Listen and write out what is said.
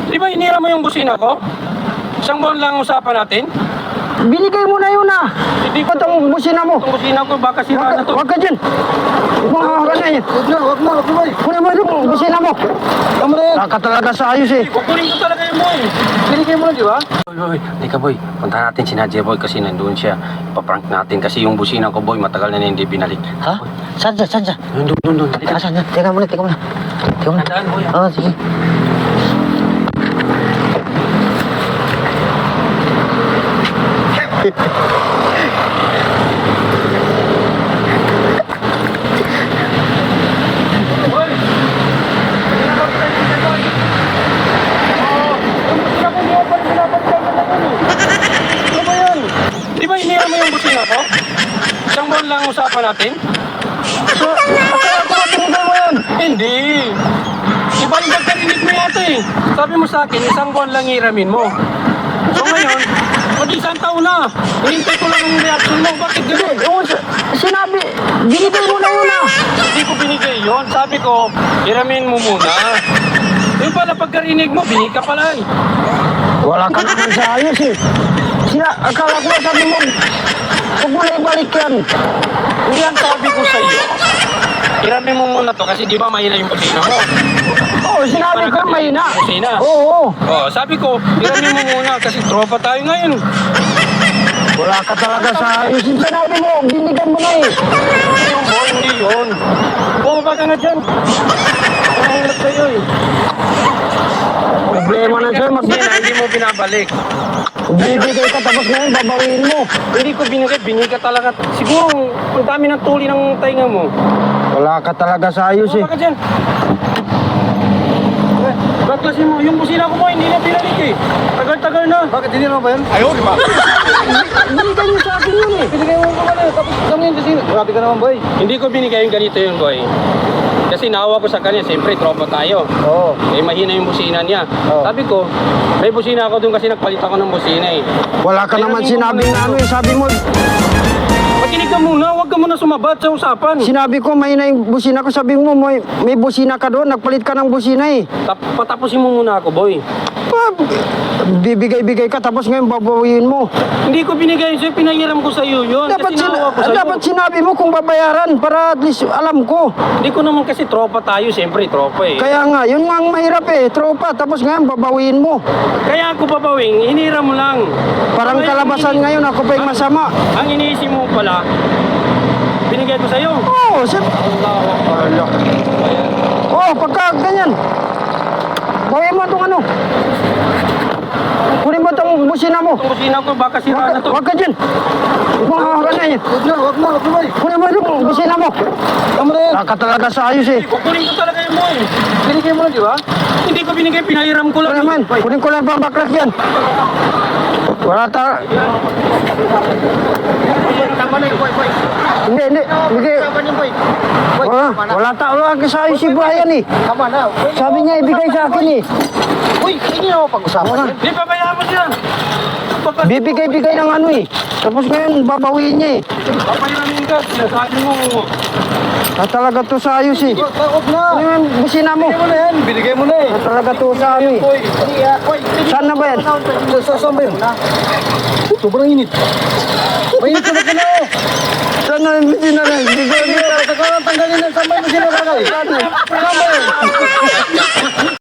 Di ba hinira mo yung busina ko? Isang buwan lang usapan natin. Binigay mo na yun ah. Hindi ko Itong busina mo. itong busina ko, baka sira na to. Huwag ka dyan. Huwag ka na yan. Huwag na, boy. Kunin mo yung busina mo. Tama na yan. Saka talaga sa ayos eh. Kukunin ko talaga yung boy. Binigay mo na, di ba? Boy, teka boy, punta natin si Nadia boy kasi nandun siya. Ipaprank natin kasi yung busina ko boy, matagal na hindi binalik. Ha? Saan dyan? Saan dyan? Doon. Halika. Saan dyan? Teka muna. Teka muna. Tandaan, boy. Oo, sige. Boy! Ano ba yan? Di ba hinira mo yung busina ko? Isang buwan lang usapan natin? Akala ko binigay mo yun. Hindi. Iba yung pagkarinig mo yata eh. Sabi mo sa akin, isang buwan lang hiramin mo. So ngayon, mag-isang taon na. Hinintay ko lang yung reaction mo. Bakit gano'n? Oo, sinabi, binigay mo na yun ah. Hindi ko binigay yun. Sabi ko, hiramin mo muna. Yung pala pagkarinig mo, binigay ka pala eh. Wala ka naman sa ayos eh. Akala ko sabi mo, huwag mo na ibalik yan. Hindi ang sabi ko sa iyo. Hiramin mo muna to kasi di ba mahina yung busina mo? Oo, sinabi ko mahina. Busina. Oo. Oh, sabi ko, hiramin mo muna kasi tropa tayo ngayon. Wala ka talaga sa ayos. Yung sinabi mo, binigyan mo na eh. Yung boy, hindi yun. Bumaba ka nga dyan. Mahirap sa'yo eh. Problema na sa'yo, Hindi mo binabalik. bibigay ka tapos ngayon, babawiin mo. Hindi ko binigay ka talaga. Siguro, ang dami ng tuli ng tainga mo. Wala ka talaga sa ayos eh. Bumaba ka dyan. Baklasin mo, yung busina ko mo, hindi na binalik eh. Tagal-tagal na. Bakit hindi naman ba yan? Ayaw, di ba? Binigay mo sa akin yun eh. Binigay mo pa pala. Tapos kami yung kasi. Grabe ka naman, boy. Hindi ko binigay yung ganito yun, boy. Kasi naawa ko sa kanya, siyempre, tropa tayo. Oo. Eh, mahina yung busina niya. Oh. Sabi ko, may busina ako dun kasi nagpalit ako ng busina eh. Wala ka naman sinabing ano eh. Sabi mo, Makinig ka muna, huwag ka muna sumabat sa usapan. sinabi ko mahina yung busina ko. Sabi mo, may busina ka doon. Nagpalit ka ng busina eh. Patapusin mo muna ako, boy. Ah, bibigay-bigay ka tapos ngayon babawiin mo. Hindi ko binigay sa'yo, pinahiram ko sa'yo yun. Dapat, kasi naawa ko sa'yo. dapat sinabi mo kung babayaran para at least alam ko. Hindi ko naman kasi tropa tayo, siyempre, tropa eh. Kaya nga, yun nga ang mahirap eh. Tropa, tapos ngayon babawiin mo. Kaya ako babawing, hinira mo lang. Parang kalabasan ngayon, ako pa yung masama. Ang iniisip mo pala, binigay ko sa'yo. Oo, pagka ganyan. Bawiin mo itong ano. Kunin mo itong busina mo. Itong busina ko, baka sira na to. Huwag ka dyan. Huwag ka na yan. Huwag na, boy. Kunin mo itong busina mo. Tama na yan. Saka talaga sa ayos eh. Kukunin ko talaga yung boy. Binigay mo na, di ba? Hindi ko binigay, pinahiram ko lang. Kunin man, kunin ko lang pang baklas yan. Wala ta... Tama na yun, boy. Hindi. Bigay... Tama na yun, boy. Wala ta... Wala ka sa ayos si Brian eh. Tama na. Sabi niya ibigay sa akin eh. Uy, hindi na ako pag-usapan. Hindi, pabayaan mo siya. Bibigay ng ano eh. Tapos ngayon babawiin niya eh. Papahiramin ka, sinasabi mo. Talaga to sa ayos eh. Huwag na. Ano yung busina mo? Binigay mo na yan. Binigay mo na eh. Talaga to sa ano eh. Boy, Saan na ba yan? Saan ba yun? Sobrang init. Mainit ka na ka na eh. Saan na yung busina na? Hindi ko Tanggalin na. Saan ba yung sinasagal? Saan ba yun?